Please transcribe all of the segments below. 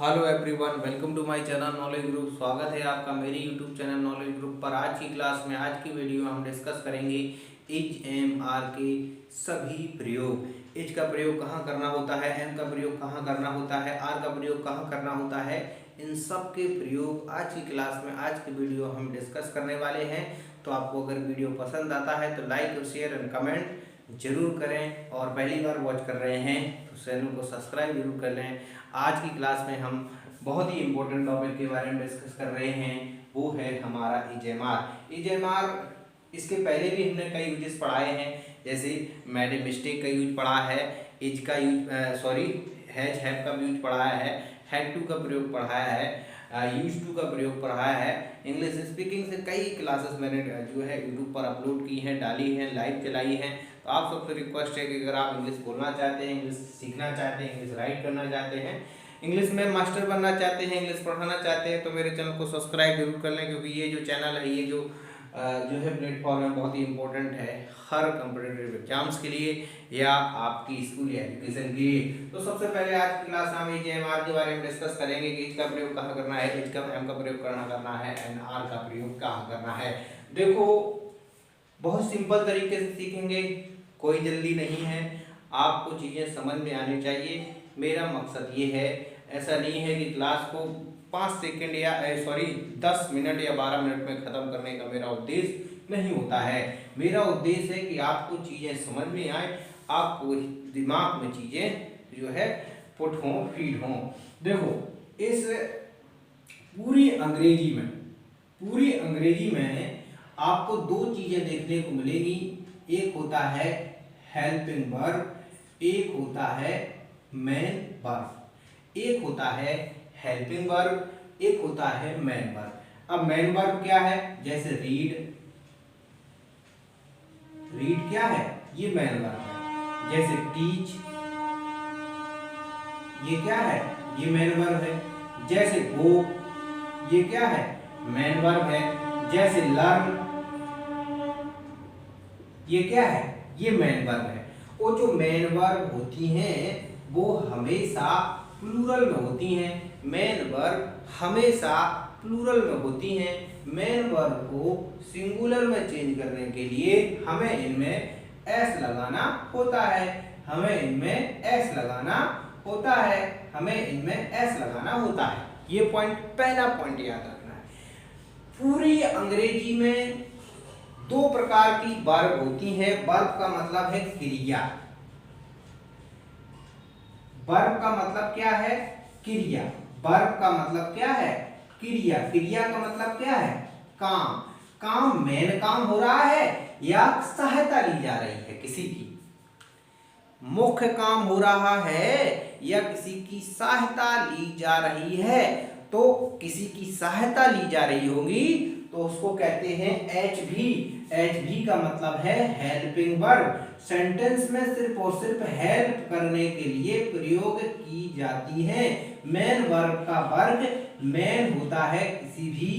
Hello everyone, welcome to my channel Knowledge Group. स्वागत है आपका मेरी यूट्यूब चैनल नॉलेज ग्रुप पर। आज की क्लास में, आज की वीडियो में हम डिस्कस करेंगे इज एम आर के सभी प्रयोग। इज का प्रयोग कहाँ करना होता है, एम का प्रयोग कहाँ करना होता है, आर का प्रयोग कहाँ करना होता है, इन सब के प्रयोग आज की क्लास में, आज की वीडियो हम डिस्कस करने वाले हैं। तो आपको अगर वीडियो पसंद आता है तो लाइक और शेयर एंड कमेंट जरूर करें, और पहली बार वॉच कर रहे हैं तो चैनल को सब्सक्राइब जरूर कर लें। आज की क्लास में हम बहुत ही इम्पोर्टेंट टॉपिक के बारे में डिस्कस कर रहे हैं, वो है हमारा इजेमार। इजेमार, इसके पहले भी हमने कई यूजेस पढ़ाए हैं, जैसे मैड मिस्टेक का यूज पढ़ा है, इज का यूज हैज हैव का यूज पढ़ाया है, हैड टू का प्रयोग पढ़ाया है, यूज टू का प्रयोग पढ़ाया है। इंग्लिश स्पीकिंग से कई क्लासेस मैंने जो है यूट्यूब पर अपलोड की हैं, डाली हैं, लाइव चलाई हैं। तो आप सबसे रिक्वेस्ट है कि अगर आप इंग्लिश बोलना चाहते हैं, इंग्लिश सीखना चाहते हैं, इंग्लिश राइट करना चाहते हैं, इंग्लिश में मास्टर बनना चाहते हैं, इंग्लिश पढ़ाना चाहते हैं, तो मेरे चैनल को सब्सक्राइब जरूर कर लें, क्योंकि ये जो चैनल है, ये जो है प्लेटफॉर्म है, बहुत ही इंपॉर्टेंट है हर कॉम्पिटिटिव एग्जाम्स के लिए या आपकी स्कूल या एजुकेशन के लिए। तो सबसे पहले आज की क्लास में हम इजेएमआर के बारे में डिस्कस करेंगे कि इज का प्रयोग कहाँ करना है, इज का एम का प्रयोग करना है, एंड आर का प्रयोग कहाँ करना है। देखो, बहुत सिंपल तरीके से सीखेंगे, कोई जल्दी नहीं है, आपको चीज़ें समझ में आनी चाहिए। मेरा मकसद ये है, ऐसा नहीं है कि क्लास को 5 सेकंड या 10 मिनट या 12 मिनट में ख़त्म करने का मेरा उद्देश्य नहीं होता है। मेरा उद्देश्य है कि आपको चीज़ें समझ में आए, आपको दिमाग में चीज़ें जो है पुट हों, फीड हों। देखो, इस पूरी अंग्रेजी में आपको दो चीज़ें देखने को मिलेगी। एक होता है हेल्पिंग वर्ब, एक होता है मेन वर्ब। एक होता है हेल्पिंग वर्ब, एक होता है मेन वर्ब। अब मेन वर्ब क्या है? जैसे रीड क्या है? ये मेन वर्ब है। जैसे टीच, ये क्या है? ये मेन वर्ब है। जैसे गो, ये क्या है? मेन वर्ब है। जैसे लर्न, ये क्या है? ये मेन वर्ब है। वो जो मेन वर्ब होती हैं वो हमेशा प्लूरल में होती हैं। मेन वर्ब हमेशा प्लूरल में होती हैं। मेन वर्ब को सिंगुलर में चेंज करने के लिए हमें इनमें एस लगाना होता है। ये पॉइंट, पहला पॉइंट याद रखना है। पूरी अंग्रेजी में दो प्रकार की वर्ब होती है। वर्ब का मतलब है क्रिया। वर्ब का मतलब क्या है? क्रिया। वर्ब का मतलब क्या है? क्रिया। क्रिया का मतलब क्या है? काम। काम मेन काम हो रहा है या सहायता ली जा रही है किसी की? मुख्य काम हो रहा है या किसी की सहायता ली जा रही है? तो किसी की सहायता ली जा रही होगी तो उसको कहते हैं HV। HV का मतलब है हेल्पिंग वर्ब। सेंटेंस में सिर्फ और सिर्फ हेल्प करने के लिए प्रयोग की जाती है। मेन वर्ब का वर्ग मेन होता है किसी भी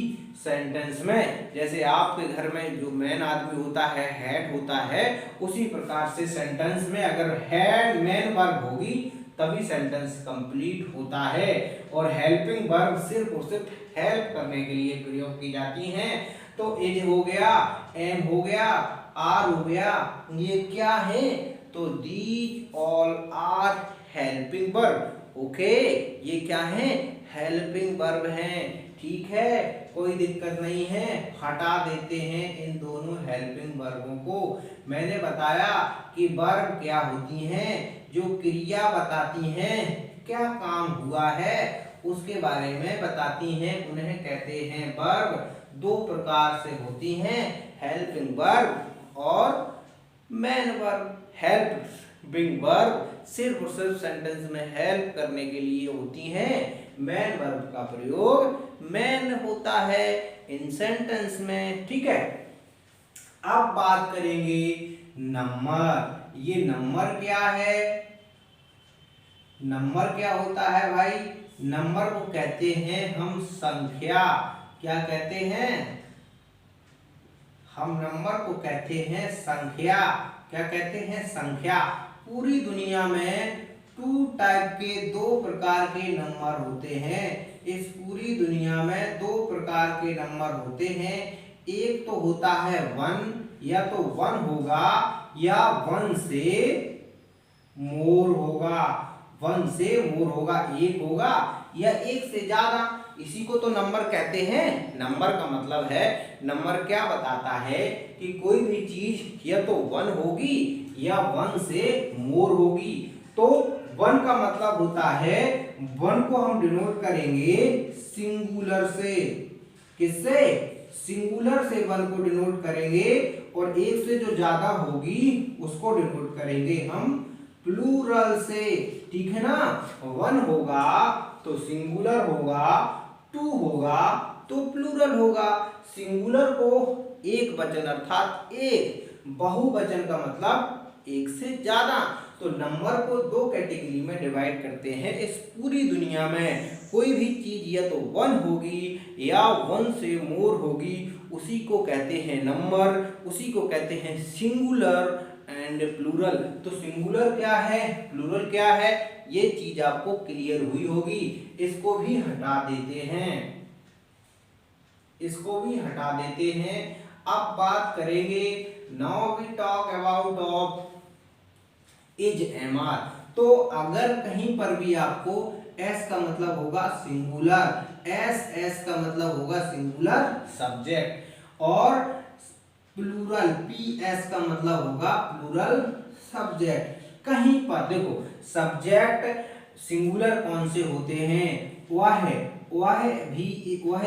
सेंटेंस में। जैसे आपके घर में जो मेन आदमी होता है, हेड होता है, उसी प्रकार से सेंटेंस में अगर हेड मेन वर्ब होगी तभी सेंटेंस कंप्लीट होता है। और हेल्पिंग वर्ब सिर्फ और सिर्फ हेल्प करने के लिए प्रयोग की जाती हैं। तो इज हो गया, एम हो गया, आर हो गया, ये क्या है? तो these all are helping verb. Okay, ये क्या है? हेल्पिंग वर्ब हैं। ठीक है, कोई दिक्कत नहीं है, हटा देते हैं इन दोनों हेल्पिंग वर्बों को। मैंने बताया कि वर्ब क्या होती हैं, जो क्रिया बताती हैं, क्या काम हुआ है उसके बारे में बताती हैं, उन्हें कहते हैं वर्ब। दो प्रकार से होती हैं, हेल्पिंग वर्ब और मेन वर्ब। हेल्पिंग वर्ब सिर्फ और सिर्फ सेंटेंस में हेल्प करने के लिए होती हैं। मेन वर्ब का प्रयोग मेन होता है इन सेंटेंस में। ठीक है, अब बात करेंगे नंबर। ये नंबर क्या है? नंबर क्या होता है भाई? नंबर को कहते हैं हम संख्या। क्या कहते हैं? हम नंबर को कहते हैं संख्या। क्या कहते हैं? संख्या। पूरी दुनिया में टू टाइप के, दो प्रकार के नंबर होते हैं। इस पूरी दुनिया में दो प्रकार के नंबर होते हैं। एक तो होता है 1, या तो 1 होगा या 1 से मोर होगा। 1 से मोर होगा, एक होगा या एक से ज्यादा। इसी को तो नंबर कहते हैं। नंबर का मतलब है, नंबर क्या बताता है कि कोई भी चीज या तो 1 होगी या 1 से मोर होगी। तो 1 का मतलब होता है, 1 को हम डिनोट करेंगे सिंगुलर से। किससे? सिंगुलर से 1 को डिनोट करेंगे, और एक से जो ज्यादा होगी उसको डिनोट करेंगे हम प्लूरल से। ठीक है ना? 1 होगा तो सिंगुलर होगा, 2 होगा तो प्लूरल होगा। सिंगुलर को एक वचन अर्थात एक, बहुवचन का मतलब एक से ज्यादा। तो नंबर को दो कैटेगरी में डिवाइड करते हैं। इस पूरी दुनिया में कोई भी चीज या तो 1 होगी या 1 से मोर होगी, उसी को कहते हैं नंबर, उसी को कहते हैं सिंगुलर एंड प्लूरल। तो सिंगुलर क्या है, प्लूरल क्या है, ये चीज आपको क्लियर हुई होगी। इसको भी हटा देते हैं, इसको भी हटा देते हैं। अब बात करेंगे, now we talk about of is am are. तो अगर कहीं पर भी आपको एस का मतलब होगा सिंगुलर, एस का मतलब होगा सिंगुलर सब्जेक्ट, और प्लूरल पी एस का मतलब होगा प्लूरल सब्जेक्ट। कहीं पर देखो सब्जेक्ट सिंगुलर कौन से होते हैं, वह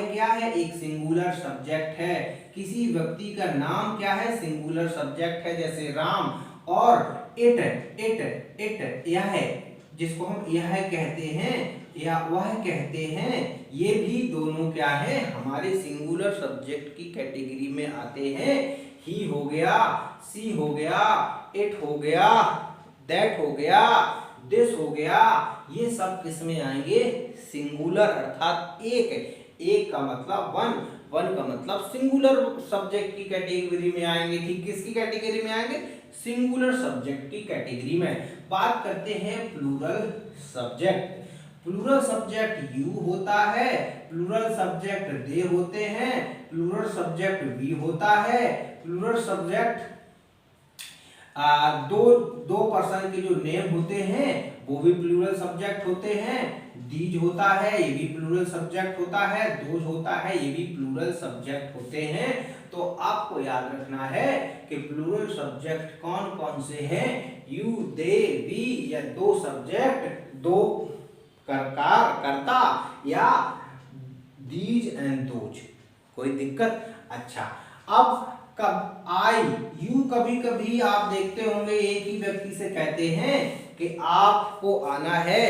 क्या है, एक सिंगुलर सब्जेक्ट है। किसी व्यक्ति का नाम क्या है, सिंगुलर सब्जेक्ट है, जैसे राम। और इट यह जिसको हम यह कहते हैं या वह कहते हैं, ये भी दोनों क्या है, हमारे सिंगुलर सब्जेक्ट की कैटेगरी में आते हैं। ही हो गया, सी हो गया, इट हो गया, दैट हो गया, दिस हो गया, ये सब किसमें आएंगे, सिंगुलर अर्थात एक का मतलब 1 का मतलब सिंगुलर सब्जेक्ट की कैटेगरी में आएंगे। ठीक, किसकी कैटेगरी में आएंगे, सिंगुलर सब्जेक्ट की कैटेगरी में। बात करते हैं plural subject. Plural subject you होता है, प्लूरल सब्जेक्ट दे होते हैं, प्लूरल सब्जेक्ट वी होता है। प्लूरल सब्जेक्ट दो पर्सन के जो नेम होते हैं वो भी प्लूरल सब्जेक्ट होते हैं। दीज होता है, ये भी प्लूरल सब्जेक्ट होता है। दोज होता है, ये भी प्लूरल सब्जेक्ट होते हैं। तो आपको याद रखना है कि प्लूरल सब्जेक्ट कौन कौन से हैं, यू, दे, वी, या दो सब्जेक्ट, दो कर्ता या दीज एंड दोज। कोई दिक्कत? अच्छा, अब कब आई, यू कभी कभी आप देखते होंगे एक ही व्यक्ति से कहते हैं कि आपको आना है,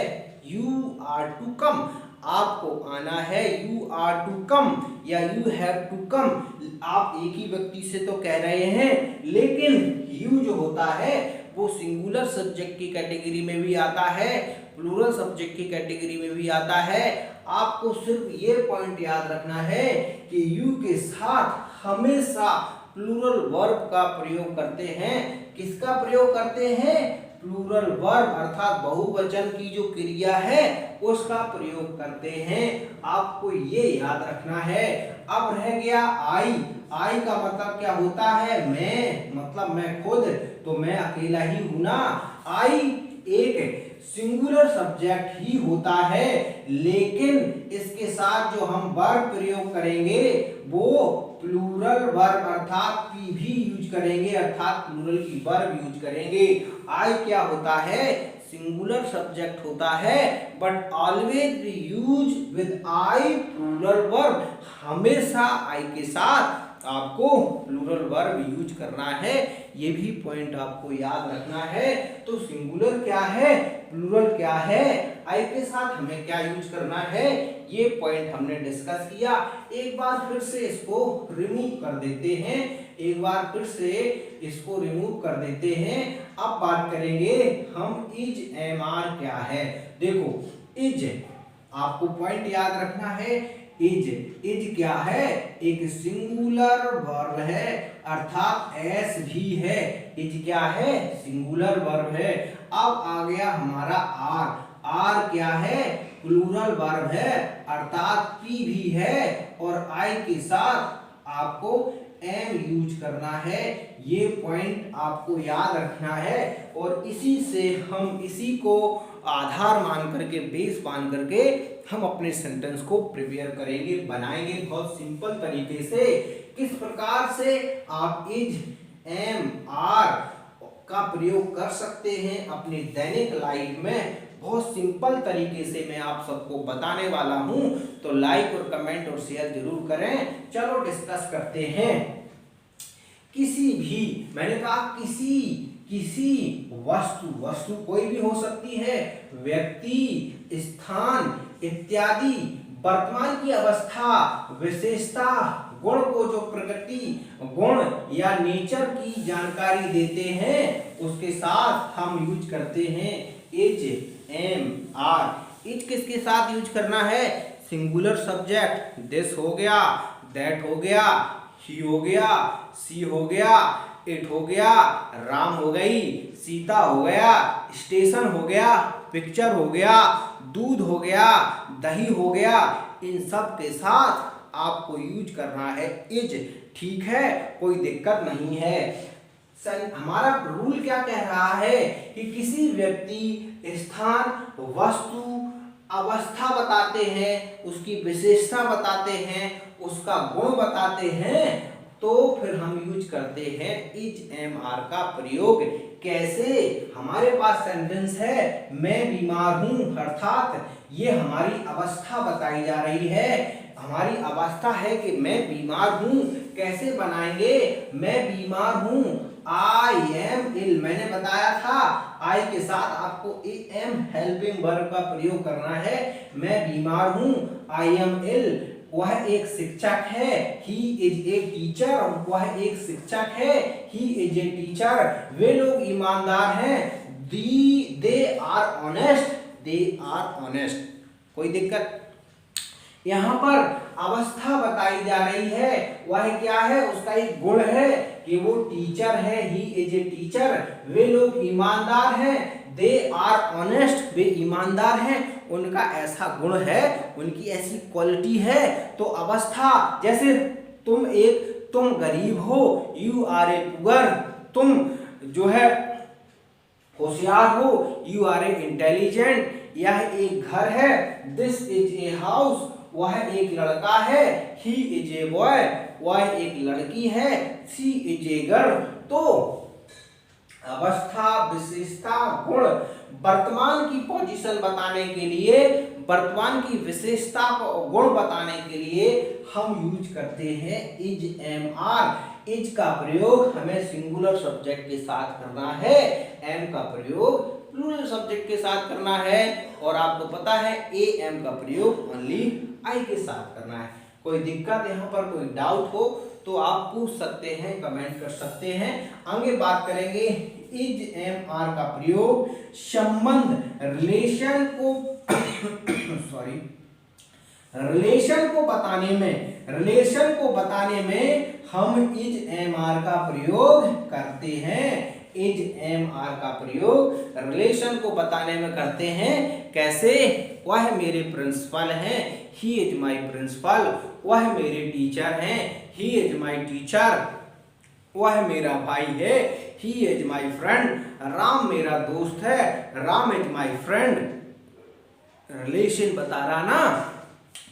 यू आर टू कम, आपको आना है, यू आर टू कम, या यू हैव टू कम। आप एक ही व्यक्ति से तो कह रहे हैं, लेकिन यू जो होता है वो सिंगुलर सब्जेक्ट की कैटेगरी में भी आता है, प्लूरल सब्जेक्ट की कैटेगरी में भी आता है। आपको सिर्फ ये पॉइंट याद रखना है कि यू के साथ हमेशा प्लूरल वर्ब का प्रयोग करते हैं। किसका प्रयोग करते हैं, प्लूरल वर्ब अर्थात बहुवचन की जो क्रिया है उसका प्रयोग करते हैं। आपको ये याद रखना है। अब रह गया आई। आई का मतलब क्या होता है, मैं, मतलब मैं खुद, तो मैं अकेला ही हूं ना। आई एक सिंगुलर सब्जेक्ट ही होता है, लेकिन इसके साथ जो हम वर्ब प्रयोग करेंगे वो प्लूरल वर्ब अर्थात पी भी यूज करेंगे, अर्थात प्लूरल की वर्ब यूज करेंगे। आई क्या होता है, सिंगुलर सब्जेक्ट होता है, but always use with I plural verb. हमेशा आई के साथ आपको प्लूरल वर्ब यूज करना है, ये भी पॉइंट आपको याद रखना है। तो सिंगुलर क्या है, प्लूरल क्या है, आई के साथ हमें क्या यूज करना है, ये पॉइंट हमने डिस्कस किया। एक बार फिर से इसको रिमूव कर देते हैं, एक बार फिर से इसको रिमूव कर देते हैं। अब बात करेंगे हम इज एम आर क्या है। देखो इज, आपको पॉइंट याद रखना है, इज। इज क्या है? एक सिंगुलर वर्ब है, अर्थात एस भी है। इज क्या है? सिंगुलर वर्ब है। अब आ गया हमारा आर। आर क्या है? प्लूरल वर्ब है, अर्थात पी भी है, और आई के साथ आपको एम यूज करना है। ये पॉइंट आपको याद रखना है, और इसी से हम इसी को आधार मान करके, बेस मान करके हम अपने सेंटेंस को प्रिपेयर करेंगे, बनाएंगे बहुत सिंपल तरीके से। किस प्रकार से आप इज, एम, आर का प्रयोग कर सकते हैं अपनी दैनिक लाइफ में, बहुत सिंपल तरीके से मैं आप सबको बताने वाला हूं। तो लाइक और कमेंट और शेयर जरूर करें। चलो डिस्कस करते हैं। किसी भी, मैंने कहा किसी वस्तु, वस्तु कोई भी हो सकती है, व्यक्ति, स्थान इत्यादि, वर्तमान की अवस्था, विशेषता, गुण को जो प्रकृति गुण या नेचर की जानकारी देते हैं, उसके साथ हम यूज करते हैं इज, एम, आर। इज किसके साथ यूज करना है? सिंगुलर सब्जेक्ट, दिस हो गया, दैट हो गया, ही हो गया, सी हो गया, इट हो गया, राम हो गई, सीता हो गया, स्टेशन हो गया, पिक्चर हो गया, दूध हो गया, दही हो गया। इन सब के साथ आपको यूज करना है इज। ठीक है, कोई दिक्कत नहीं है। हमारा रूल क्या कह रहा है कि किसी व्यक्ति, स्थान, वस्तु, अवस्था बताते हैं, उसकी विशेषता बताते हैं, उसका गुण बताते हैं, तो फिर हम यूज करते हैं इज, एम, आर का प्रयोग। कैसे? हमारे पास सेंटेंस है मैं बीमार हूं, अर्थात ये हमारी अवस्था बताई जा रही है। हमारी अवस्था है कि मैं बीमार हूं। कैसे बनाएंगे? मैं बीमार हूं, आई एम इल। मैंने बताया था आई के साथ आपको एम हेल्पिंग वर्ब का प्रयोग करना है। मैं बीमार हूं, आई एम इल। वह एक शिक्षक है, ही इज ए टीचर। वह एक शिक्षक है, ही इज ए टीचर। वे लोग ईमानदार हैं, they are honest, they are honest. कोई दिक्कत? यहाँ पर अवस्था बताई जा रही है, वह क्या है? उसका एक गुण है कि वो टीचर है, ही इज ए टीचर। वे लोग ईमानदार हैं, दे आर ऑनेस्ट, वे ईमानदार हैं, उनका ऐसा गुण है, उनकी ऐसी क्वालिटी है। तो अवस्था, जैसे तुम गरीब हो, यू आर ए पुअर। तुम जो है होशियार हो, यू आर ए इंटेलिजेंट। यह एक घर है, दिस इज ए हाउस। वह एक लड़का है, ही इज ए बॉय। वह एक लड़की है, शी इज ए गर्ल। तो अवस्था, विशेषता, गुण, वर्तमान की पोजीशन बताने के लिए, वर्तमान की विशेषता को गुण बताने के लिए हम यूज करते हैं इज, एम, आर। इज का प्रयोग हमें सिंगुलर सब्जेक्ट के साथ करना है, एम का प्रयोग प्लूरल सब्जेक्ट के साथ करना है, और आपको पता है ए, एम का प्रयोग ओनली आई के साथ करना है। कोई दिक्कत यहाँ पर, कोई डाउट हो तो आप पूछ सकते हैं, कमेंट कर सकते हैं। आगे बात करेंगे इज, एम, आर का प्रयोग संबंध, रिलेशन को रिलेशन को बताने में हम इज, एम, आर का प्रयोग करते हैं। इज, एम, आर का प्रयोग रिलेशन को बताने में करते हैं। कैसे? वह मेरे प्रिंसिपल हैं, ही इज माई प्रिंसिपल। वह मेरे टीचर हैं, ही इज माई टीचर। वह मेरा भाई है, he is my friend. Ram मेरा दोस्त है, Ram is my friend. Relation बता रहा ना,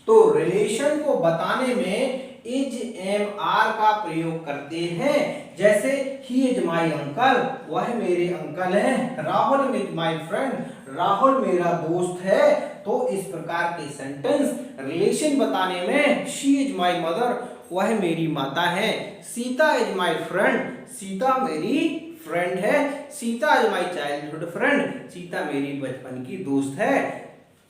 तो रिलेशन को बताने में इज, एम, आर का प्रयोग करते हैं। जैसे ही इज माई अंकल, वह मेरे अंकल हैं। Rahul is my friend, Rahul मेरा दोस्त है। तो इस प्रकार के सेंटेंस रिलेशन बताने में, शी इज माई मदर, वह मेरी माता है। Sita is my friend, Sita मेरी फ्रेंड है। Sita is my childhood friend, Sita मेरी बचपन की दोस्त है।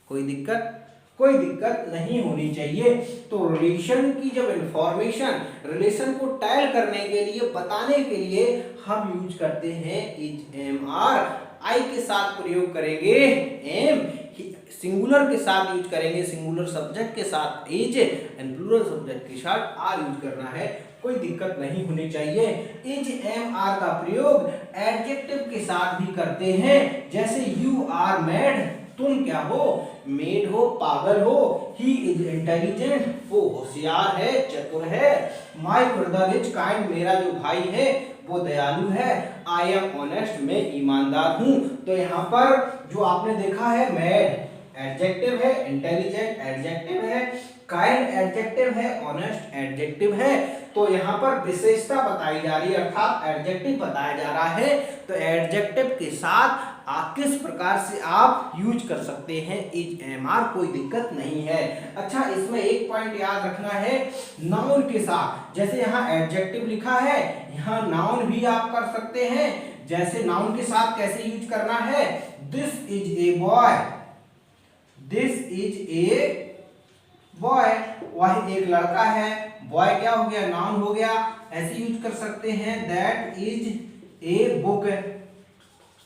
कोई दिक्कत? कोई दिक्कत नहीं होनी चाहिए। तो रिलेशन की जब इंफॉर्मेशन, रिलेशन को टैल करने के लिए, बताने के लिए हम यूज करते हैं इज, एम, आर। आई के साथ प्रयोग करेंगे एम, सिंगुलर के साथ यूज करेंगे, सिंगुलर सब्जेक्ट के साथ इज एंड प्लूरल सब्जेक्ट के साथ आर यूज करना है, कोई दिक्कत नहीं होनी चाहिए। इज एम आर का प्रयोग एडजेक्टिव के साथ भी करते हैं, जैसे यू आर मैड, तुम क्या हो, मेड हो, पागल हो। ही इज इंटेलिजेंट, वो होशियार है, चतुर है। माय ब्रदर इज काइंड, मेरा जो भाई है वो दयालु है। आई एम ऑनेस्ट, मैं ईमानदार हूं। तो यहाँ पर जो आपने देखा है, मैड एडजेक्टिव है, इंटेलिजेंट एडजेक्टिव है, काइंड एडजेक्टिव है, ऑनेस्ट एडजेक्टिव है। तो यहाँ पर विशेषता बताई जा रही है, अर्थात एडजेक्टिव बताया जा रहा है। तो एडजेक्टिव के साथ किस प्रकार से आप यूज कर सकते हैं इज एम आर, कोई दिक्कत नहीं है। अच्छा, इसमें एक पॉइंट याद रखना है, नाउन के साथ, जैसे यहाँ एडजेक्टिव लिखा है, यहाँ नाउन भी आप कर सकते हैं। जैसे नाउन के साथ कैसे यूज करना है, this is a boy, this is a boy, वह एक लड़का है। बॉय क्या हो गया, नाउन हो गया। ऐसे यूज कर सकते हैं, that is a book,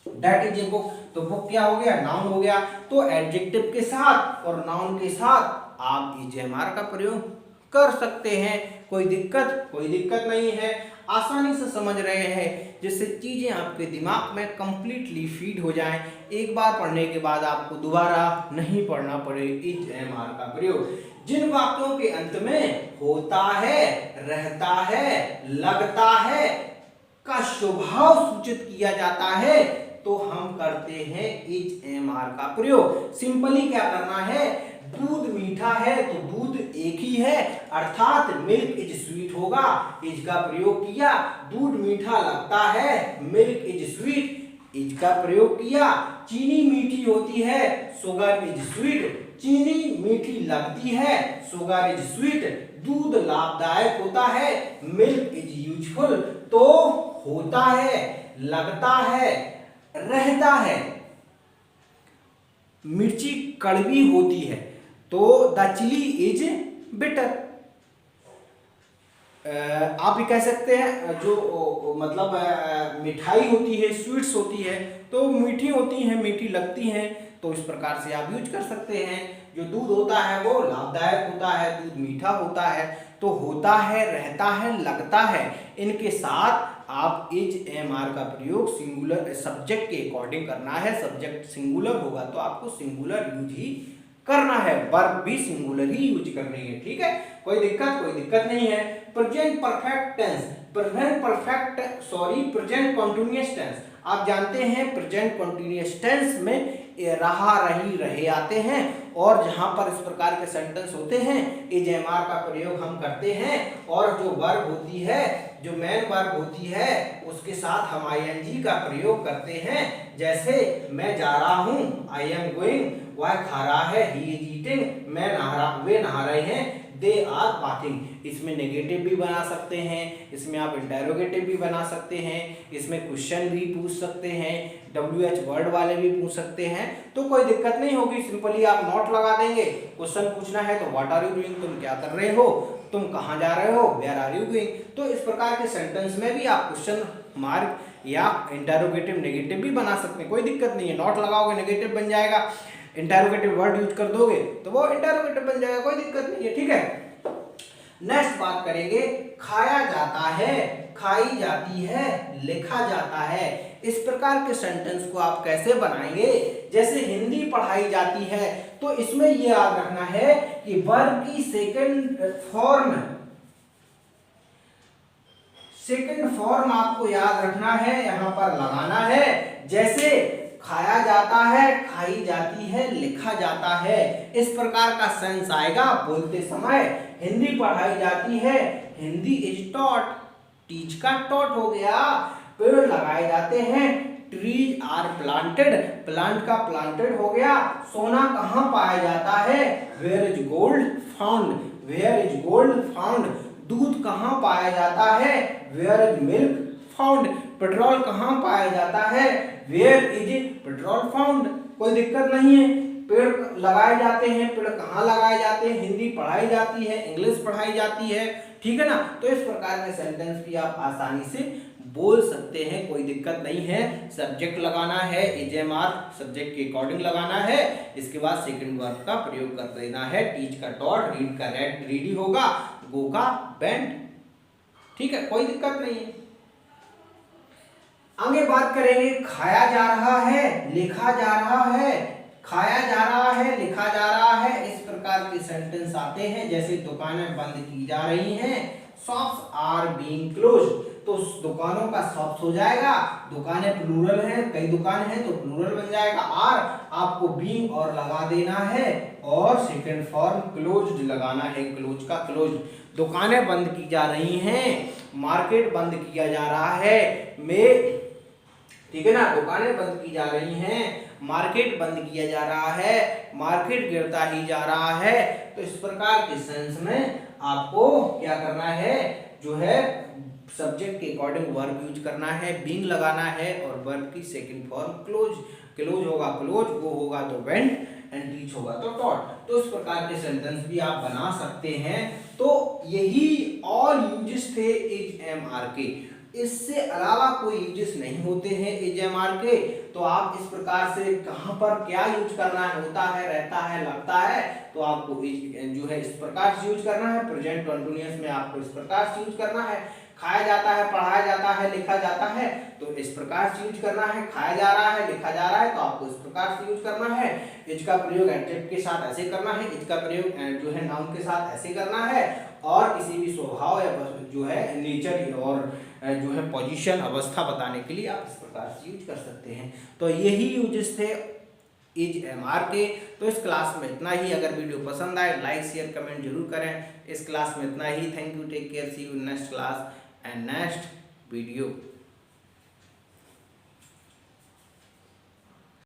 that is a book, तो बुक क्या हो गया, नाउन हो गया। तो एडजेक्टिव के साथ और नाउन के साथ आप इज एम आर का प्रयोग कर सकते हैं, कोई दिक्कत नहीं है। आसानी से समझ रहे हैं, जिससे चीजें आपके दिमाग में कंप्लीटली फीड हो जाएं, एक बार पढ़ने के बाद आपको दोबारा नहीं पढ़ना पड़े इज एम आर का प्रयोग। जिन वाक्यों के अंत में होता है, रहता है, लगता है का स्वभाव सूचित किया जाता है, तो हम करते हैं इज एम आर का प्रयोग। सिंपली क्या करना है, दूध मीठा है तो दूध एक ही है, अर्थात मिल्क इज स्वीट होगा, इज का प्रयोग किया। दूध मीठा लगता है, मिल्क इज स्वीट, इज का प्रयोग किया। चीनी मीठी होती है, शुगर इज स्वीट, चीनी मीठी लगती है, शुगर इज स्वीट। दूध लाभदायक होता है, मिल्क इज यूजफुल। तो होता है, लगता है, रहता है, मिर्ची कड़वी होती है, तो द चिली इज बिटर। आप भी कह सकते हैं, जो मतलब मिठाई होती है, स्वीट्स होती है, तो मीठी होती हैं, मीठी लगती हैं, तो इस प्रकार से आप यूज कर सकते हैं। जो दूध होता है वो लाभदायक होता है, दूध मीठा होता है। तो होता है, रहता है, लगता है, इनके साथ आप इज एम आर का प्रयोग सिंगुलर सब्जेक्ट के अकॉर्डिंग करना है। सब्जेक्ट सिंगुलर होगा तो आपको सिंगुलर यूज ही करना है, वर्ब भी सिंगुलर ही यूज करनी है, ठीक है, कोई दिक्कत नहीं है। Present perfect tense, present continuous tense, आप जानते हैं प्रेजेंट कंटीन्यूअस टेंस में रहा, रही, रहे आते हैं, और जहां पर इस प्रकार के सेंटेंस होते हैं इज एम आर का प्रयोग हम करते हैं। और जो वर्ब होती है, जो मेन वर्ब होती है, उसके साथ हम आईएनजी का प्रयोग करते हैं। जैसे मैं जा रहा हूं, आई एम गोइंग, वह खा रहा है, ही इज ईटिंग, वे नहा रहे हैं, दे आर बाथिंग। इसमें नेगेटिव भी बना सकते हैं, इसमें आप इंटेरोगेटिव भी बना सकते हैं, इसमें क्वेश्चन भी पूछ सकते हैं, WH वर्ड वाले भी पूछ सकते हैं, तो कोई दिक्कत नहीं होगी। सिंपली आप नोट लगा देंगे। क्वेश्चन पूछना है तो व्हाट आर यू डूइंग, तुम क्या कर रहे हो, तुम कहाँ जा रहे हो, वेयर आर यू गोइंग। तो इस प्रकार के सेंटेंस में भी आप क्वेश्चन मार्क या इंटेरोगेटिव नेगेटिव भी बना सकते हैं, कोई दिक्कत नहीं है। नोट लगाओगे नेगेटिव बन जाएगा, इंटेरोगेटिव वर्ड यूज कर दोगे तो वो इंटेरोगेटिव बन जाएगा, कोई दिक्कत नहीं है, ठीक है। नेक्स्ट बात करेंगे, खाया जाता है, खाई जाती है, लिखा जाता है। इस प्रकार के सेंटेंस को आप कैसे बनाएंगे, जैसे हिंदी पढ़ाई जाती है, तो इसमें ये याद रखना है कि वर्ब की सेकंड फॉर्म आपको याद रखना है, यहां पर लगाना है। जैसे खाया जाता है, खाई जाती है, लिखा जाता है, इस प्रकार का सेंस आएगा बोलते समय। हिंदी पढ़ाई जाती है, हिंदी इज टॉट, टीच का टॉट हो गया। पेड़ लगाए जाते हैं, ट्रीज आर प्लांटेड, प्लांट का प्लांटेड हो गया। सोना कहाँ पाया जाता है, where is gold found, where is gold found. दूध कहाँ पाया जाता है, where is milk found. Petrol कहाँ पाया जाता है, वेयर इज पेट्रोल फाउंड। कोई दिक्कत नहीं है। पेड़ लगाए जाते हैं, पेड़ कहाँ लगाए जाते हैं, हिंदी पढ़ाई जाती है, इंग्लिश पढ़ाई जाती है, ठीक है ना। तो इस प्रकार के सेंटेंस भी आप आसानी से बोल सकते हैं, कोई दिक्कत नहीं है। सब्जेक्ट लगाना है, इज एम आर सब्जेक्ट के अकॉर्डिंग लगाना है। इसके बाद सेकंड वर्ब का प्रयोग कर देना है। टीच का टॉट, रीड का रेड रीडी होगा, गो का वेंट। ठीक है, कोई दिक्कत नहीं है। आगे बात करेंगे, खाया जा रहा है, लिखा जा रहा है। खाया जा रहा है, लिखा जा रहा है, इस प्रकार के सेंटेंस आते हैं। जैसे दुकानें बंद की जा रही हैं, शॉप्स आर बीइंग क्लोज्ड, तो दुकानों का शॉप्स हो जाएगा। दुकानें प्लूरल हैं, कई दुकान हैं तो प्लूरल बन जाएगा। आर आपको बीइंग और लगा देना है, और सेकंड फॉर्म क्लोज्ड लगाना है, क्लोज का क्लोज्ड। दुकानें बंद की जा रही हैं, मार्केट बंद किया जा रहा है, ठीक है ना, दुकानें बंद की जा रही हैं, मार्केट बंद किया जा रहा है, मार्केट गिरता ही जा रहा है। तो इस प्रकार के सेंस में आपको क्या करना है, जो है सब्जेक्ट के अकॉर्डिंग वर्ब यूज करना है, बीइंग लगाना है, और वर्ब की सेकंड फॉर्म क्लोज। क्लोज होगा क्लोज, वो होगा तो वेंट, एंड टीच होगा तो टॉट। तो इस प्रकार के सेंटेंस भी आप बना सकते हैं। तो यही ऑल यूजेस थे इज एम आर के। इससे अलावा कोई यूजेस नहीं होते हैं इज एम आर के। तो आप इस प्रकार से कहां पर क्या यूज करना है, होता है, रहता है, लगता है, तो आपको जो है इस प्रकार से यूज करना है। प्रेजेंट कंटीन्यूअस में आपको इस प्रकार से यूज करना है। खाया जाता है, पढ़ाया जाता है, लिखा जाता है, तो इस प्रकार से यूज करना है। खाया जा रहा है, लिखा जा रहा है, तो आपको इस प्रकार से यूज करना है। इज का प्रयोग एडजेक्टिव के साथ ऐसे करना है, इज का प्रयोग जो है नाउन के साथ ऐसे करना है, और किसी भी स्वभाव या जो है नेचर और जो है पोजीशन, अवस्था बताने के लिए आप इस प्रकार से यूज कर सकते हैं। तो यही यूजेस थे इज एम आर के। तो इस क्लास में इतना ही। अगर वीडियो पसंद आए, लाइक शेयर कमेंट जरूर करें। इस क्लास में इतना ही। Thank you, take care, see you in next class and next video.